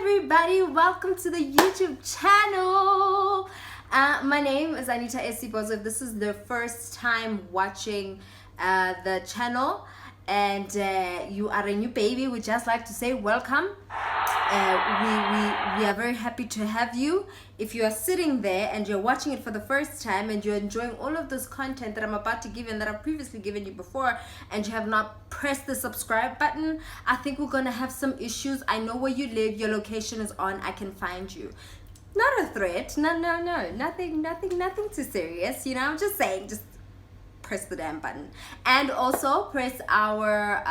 everybody, welcome to the YouTube channel. My name is Anita Esibozo. If this is the first time watching the channel and you are a new baby, we just like to say welcome. We are very happy to have you. If you are sitting there and you're watching it for the first time and you're enjoying all of this content that I'm about to give you and that I've previously given you before, and you have not pressed the subscribe button, I think we're gonna have some issues. I know where you live, your location is on, I can find you. Not a threat, no, nothing too serious, you know. I'm just saying, just press the damn button. And also press our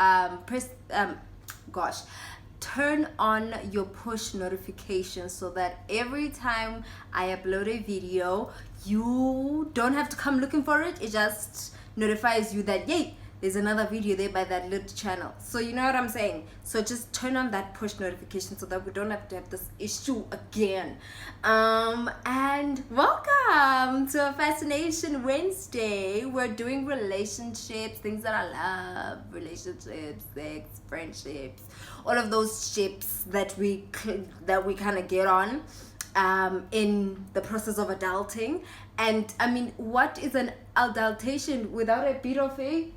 turn on your push notifications so that every time I upload a video, you don't have to come looking for it. It just notifies you that, yay, there's another video there by that little channel. So you know what I'm saying? So just turn on that push notification so that we don't have to have this issue again. And welcome to Fascination Wednesday. We're doing relationships, things that I love, relationships, sex, friendships, all of those ships that we kind of get on in the process of adulting. And I mean, what is an adultation without a bit of a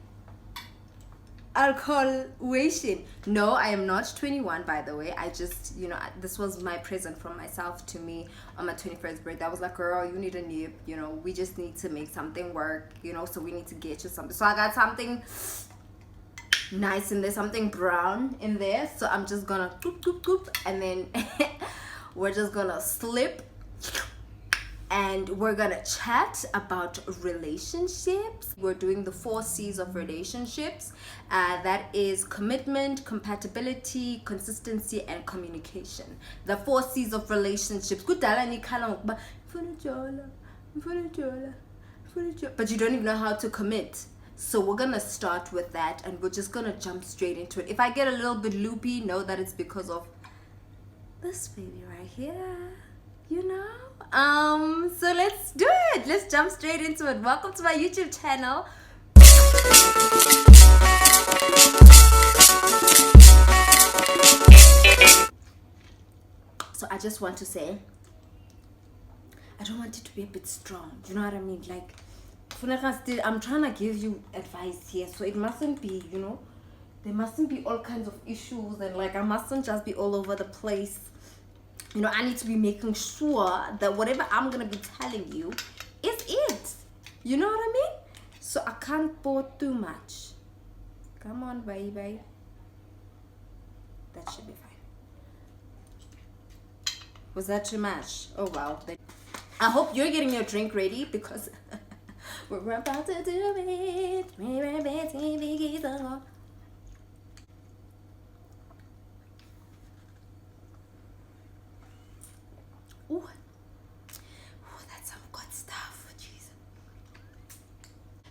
alcoholation? No, I am not 21, by the way. I just, you know, this was my present from myself to me on my 21st birthday. I was like, girl, you need a nip, you know, we just need to make something work, you know, so we need to get you something. So I got something nice in there, something brown in there. So I'm just gonna goop, and then we're just gonna slip and we're gonna chat about relationships. We're doing the 4 C's of relationships. That is commitment, compatibility, consistency, and communication. The 4 C's of relationships. But you don't even know how to commit. So we're gonna start with that, and we're just gonna jump straight into it. If I get a little bit loopy, know that it's because of this baby right here, you know. So let's do it. Let's jump straight into it. Welcome to my YouTube channel. So I just want to say, I don't want it to be a bit strong. Do you know what I mean? Like, I'm trying to give you advice here, so it mustn't be, you know, there mustn't be all kinds of issues, and like I mustn't just be all over the place. You know, I need to be making sure that whatever I'm gonna be telling you is it. You know what I mean? So I can't bore too much. Come on, baby. That should be fine. Was that too much? Oh wow. I hope you're getting your drink ready, because we're about to do it. Ooh, that's some good stuff. Jeez.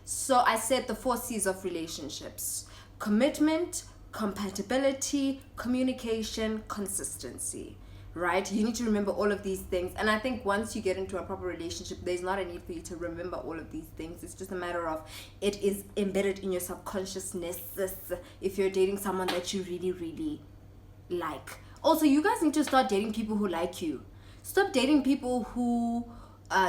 So I said the 4 C's of relationships: commitment, compatibility, communication, consistency. Right? You need to remember all of these things. And I think once you get into a proper relationship, there's not a need for you to remember all of these things. It's just a matter of, it is embedded in your subconsciousness if you're dating someone that you really, really like. Also, you guys need to start dating people who like you. Stop dating people who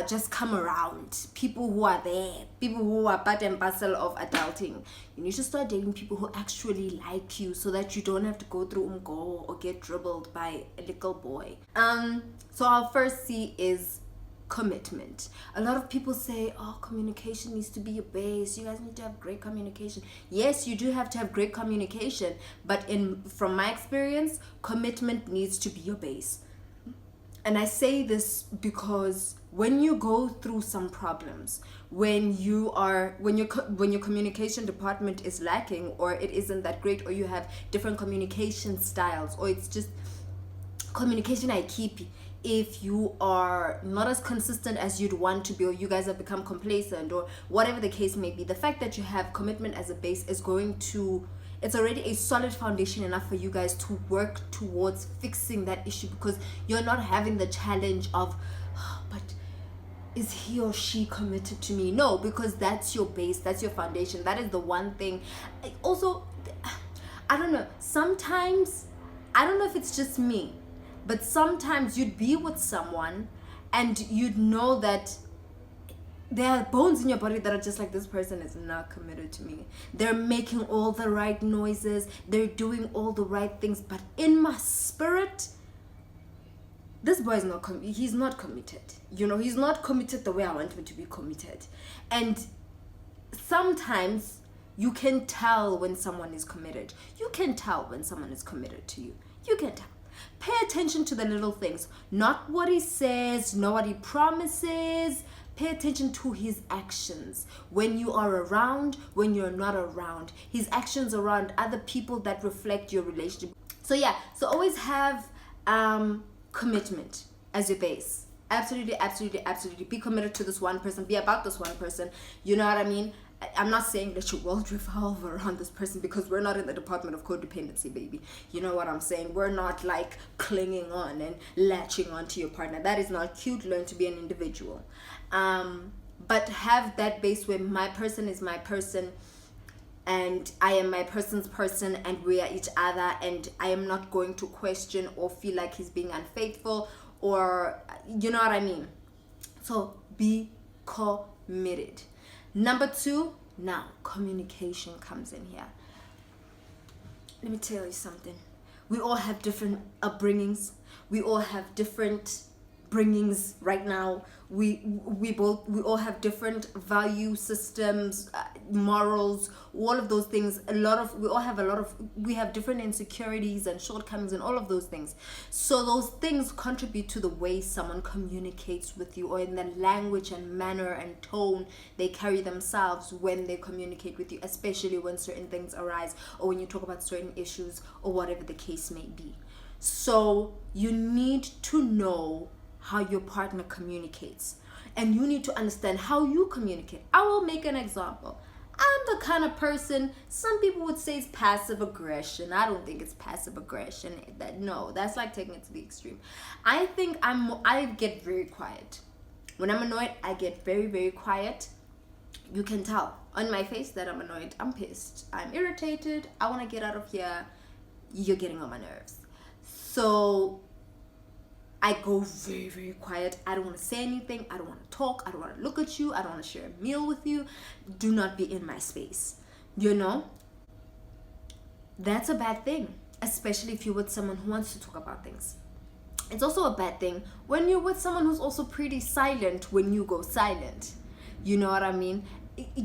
just come around, people who are there, people who are part and parcel of adulting. You need to start dating people who actually like you, so that you don't have to go through umgo or get dribbled by a little boy. So our first C is commitment. A lot of people say, oh, communication needs to be your base. You guys need to have great communication. Yes, you do have to have great communication, but from my experience, commitment needs to be your base. And I say this because when you go through some problems, when your communication department is lacking, or it isn't that great, or you have different communication styles, or it's just communication I keep, if you are not as consistent as you'd want to be, or you guys have become complacent, or whatever the case may be, the fact that you have commitment as a base is going to, it's already a solid foundation enough for you guys to work towards fixing that issue, because you're not having the challenge of, oh, but is he or she committed to me? No, because that's your base, that's your foundation, that is the one thing. Also, I don't know, sometimes, I don't know if it's just me, But sometimes you'd be with someone and you'd know that there are bones in your body that are just like, this person is not committed to me. They're making all the right noises, they're doing all the right things, but in my spirit, this boy is not he's not committed. You know, he's not committed the way I want him to be committed. And sometimes you can tell when someone is committed. You can tell when someone is committed to you. You can tell. Pay attention to the little things, not what he says, not what he promises. Pay attention to his actions when you are around, when you're not around, his actions around other people that reflect your relationship. So yeah, so always have commitment as your base. Absolutely, absolutely, absolutely. Be committed to this one person. Be about this one person. You know what I mean? I'm not saying that your world revolve around this person, because we're not in the department of codependency, baby. You know what I'm saying? We're not like clinging on and latching on to your partner. That is not cute. Learn to be an individual. But have that base where my person is my person and I am my person's person and we are each other, and I am not going to question or feel like he's being unfaithful, or you know what I mean? So be committed. Number 2, now communication comes in here. Let me tell you something. We all have different upbringings. We all have different bringings right now. We all have different value systems, morals, all of those things. We have different insecurities and shortcomings and all of those things. So those things contribute to the way someone communicates with you, or in the language and manner and tone they carry themselves when they communicate with you, especially when certain things arise or when you talk about certain issues or whatever the case may be. So you need to know how your partner communicates, and you need to understand how you communicate. I will make an example. I'm the kind of person, some people would say it's passive aggression. I don't think it's passive aggression. That's like taking it to the extreme. I think I get very quiet. When I'm annoyed, I get very, very quiet. You can tell on my face that I'm annoyed. I'm pissed. I'm irritated. I want to get out of here. You're getting on my nerves. So I go very, very quiet. I don't want to say anything. I don't want to talk. I don't want to look at you. I don't want to share a meal with you. Do not be in my space. You know? That's a bad thing, especially if you're with someone who wants to talk about things. It's also a bad thing when you're with someone who's also pretty silent when you go silent. You know what I mean?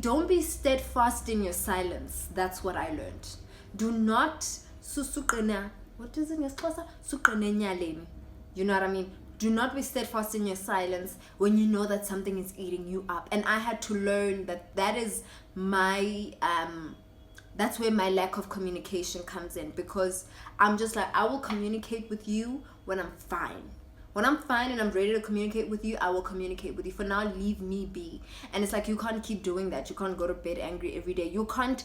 Don't be steadfast in your silence. That's what I learned. Do not susuqena. What is it in your Xhosa? Suqene nyaleni. You know what I mean? Do not be steadfast in your silence when you know that something is eating you up. And I had to learn that is my that's where my lack of communication comes in, because I'm just like, I will communicate with you when I'm fine. When I'm fine and I'm ready to communicate with you, I will communicate with you. For now, leave me be. And it's like, you can't keep doing that. You can't go to bed angry every day. You can't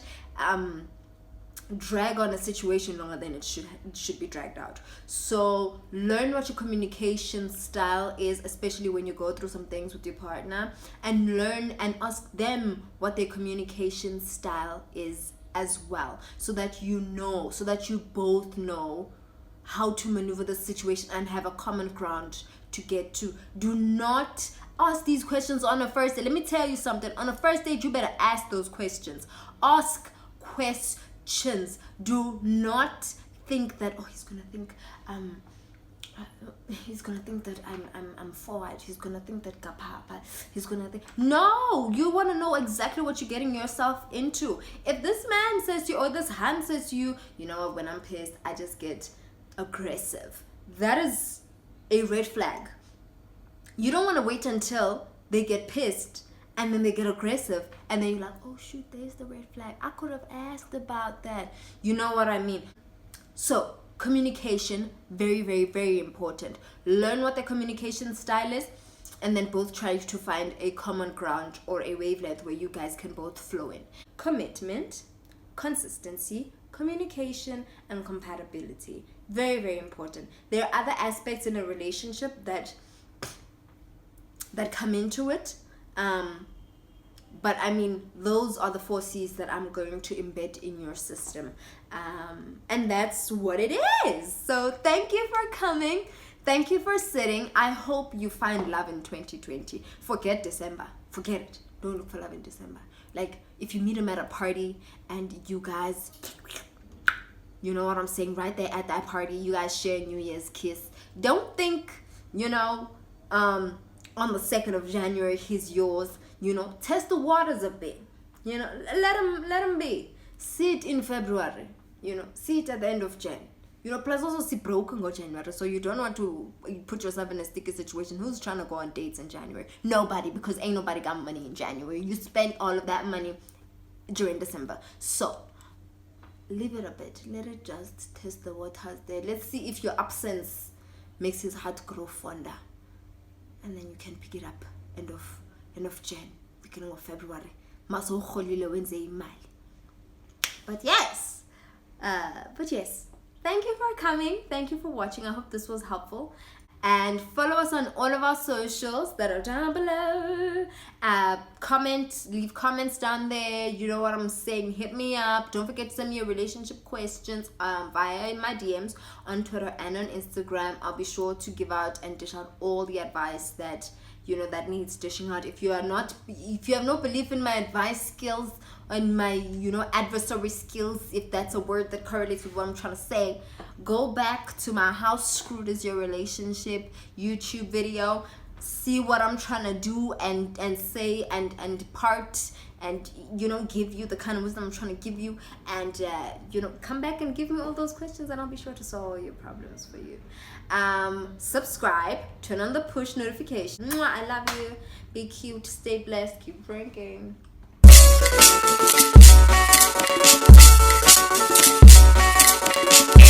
drag on a situation longer than it should be dragged out. So learn what your communication style is, especially when you go through some things with your partner, and learn and ask them what their communication style is as well, so that you both know how to maneuver the situation and have a common ground to get to. Do not ask these questions on a first date. Let me tell you something. On a first date, you better ask those questions. Ask questions. Do not think that, oh, he's gonna think that I'm forward. He's gonna think that kapapa. He's gonna think. No, you want to know exactly what you're getting yourself into. If this man says to you, or this hand says to you, you know, when I'm pissed, I just get aggressive, that is a red flag. You don't want to wait until they get pissed and then they get aggressive and then you're like, oh shoot, there's the red flag. I could have asked about that. You know what I mean? So communication, very, very, very important. Learn what the communication style is, and then both try to find a common ground or a wavelength where you guys can both flow in. Commitment, consistency, communication, and compatibility. Very, very important. There are other aspects in a relationship that come into it. But I mean, those are the 4 C's that I'm going to embed in your system. And that's what it is. So thank you for coming. Thank you for sitting. I hope you find love in 2020. Forget December. Forget it. Don't look for love in December. Like, if you meet him at a party and you guys, you know what I'm saying, right there at that party, you guys share a New Year's kiss. Don't think, on the 2nd of January, he's yours. Test the waters a bit. Let him be. See it in February. See it at the end of Jan. Plus also see broken go January, so you don't want to put yourself in a sticky situation. Who's trying to go on dates in January? Nobody, because ain't nobody got money in January. You spend all of that money during December. So leave it a bit. Let it just test the waters there. Let's see if your absence makes his heart grow fonder, and then you can pick it up end of Jan, beginning of February. Wednesday. But yes. Thank you for coming. Thank you for watching. I hope this was helpful. And follow us on all of our socials that are down below. Leave comments down there. You know what I'm saying. Hit me up. Don't forget to send me your relationship questions via my DMs on Twitter and on Instagram. I'll be sure to give out and dish out all the advice that that needs dishing out. If you have no belief in my advice skills and my adversary skills, if that's a word that correlates with what I'm trying to say, go back to my How Screwed Is Your Relationship YouTube video, see what I'm trying to do and say and part, and give you the kind of wisdom I'm trying to give you, and come back and give me all those questions, and I'll be sure to solve all your problems for you. Subscribe, turn on the push notification. Mwah, I love you. Be cute, stay blessed, keep drinking.